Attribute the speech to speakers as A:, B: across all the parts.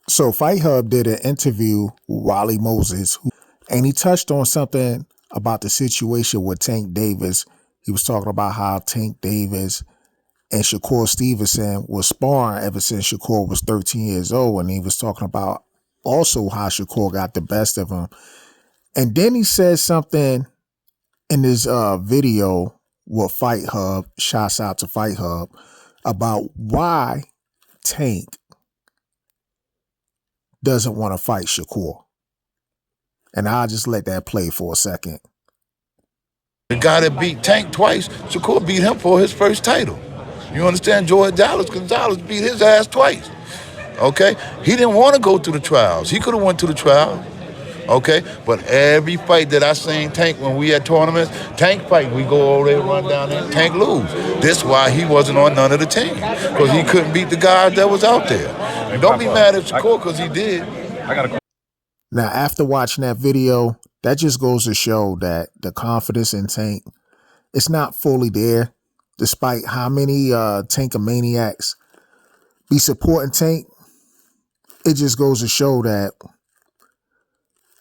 A: So Fight Hub did an interview with Wali Moses, and he touched on something about the situation with Tank Davis. He was talking about how Tank Davis and Shakur Stevenson was sparring ever since Shakur was 13 years old, and he was talking about also how Shakur got the best of him. And then he said something in this video with Fight Hub, shouts out to Fight Hub, about why Tank doesn't want to fight Shakur. And I'll just let that play for a second.
B: The guy that beat Tank twice, Shakur beat him for his first title. You understand? George Gonzalez beat his ass twice. Okay? He didn't want to go to the trials. He could have went to the trials. Okay? But every fight that I seen Tank when we had tournaments, Tank fight, we go over there, run down there, Tank lose. This why he wasn't on none of the team. Because he couldn't beat the guys that was out there. And don't be mad at Shakur because he did.
A: Now, after watching that video, that just goes to show that the confidence in Tank is not fully there, despite how many Tankamaniacs be supporting Tank. It just goes to show that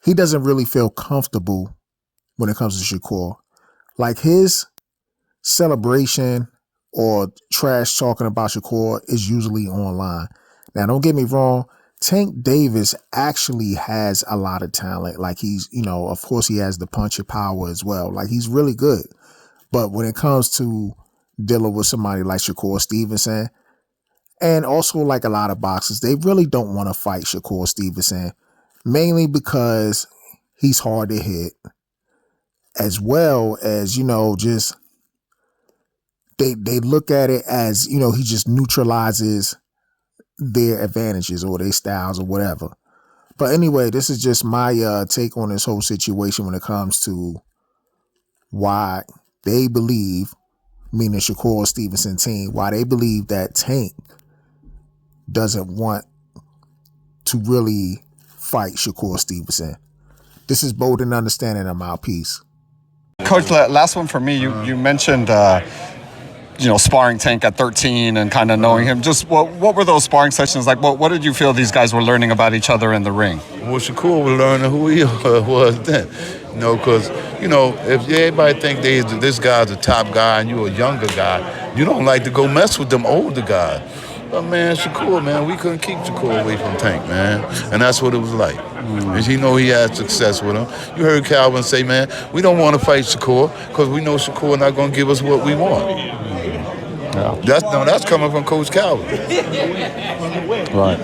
A: he doesn't really feel comfortable when it comes to Shakur. Like, his celebration or trash talking about Shakur is usually online. Now, don't get me wrong. Tank Davis actually has a lot of talent. Like, he's, of course he has the punching power as well. Like, he's really good. But when it comes to dealing with somebody like Shakur Stevenson, and also like a lot of boxers, they really don't want to fight Shakur Stevenson, mainly because he's hard to hit, as well as, just they look at it as, he just neutralizes their advantages or their styles or whatever. But anyway, this is just my take on this whole situation when it comes to why they believe, meaning Shakur Stevenson team, why they believe that Tank doesn't want to really fight Shakur Stevenson. This is Bold and Understanding. I'm out. Peace.
C: Coach, last one for me. You mentioned sparring Tank at 13 and kind of knowing him. Just what were those sparring sessions like? What did you feel these guys were learning about each other in the ring?
B: Well, Shakur was learning who he was then. Because, if everybody think this guy's a top guy and you're a younger guy, you don't like to go mess with them older guys. But, man, Shakur, man, we couldn't keep Shakur away from Tank, man. And that's what it was like. And he had success with him. You heard Calvin say, man, we don't want to fight Shakur because we know Shakur not going to give us what we want.
C: Yeah.
B: That's coming from Coach Calvin.
C: Right.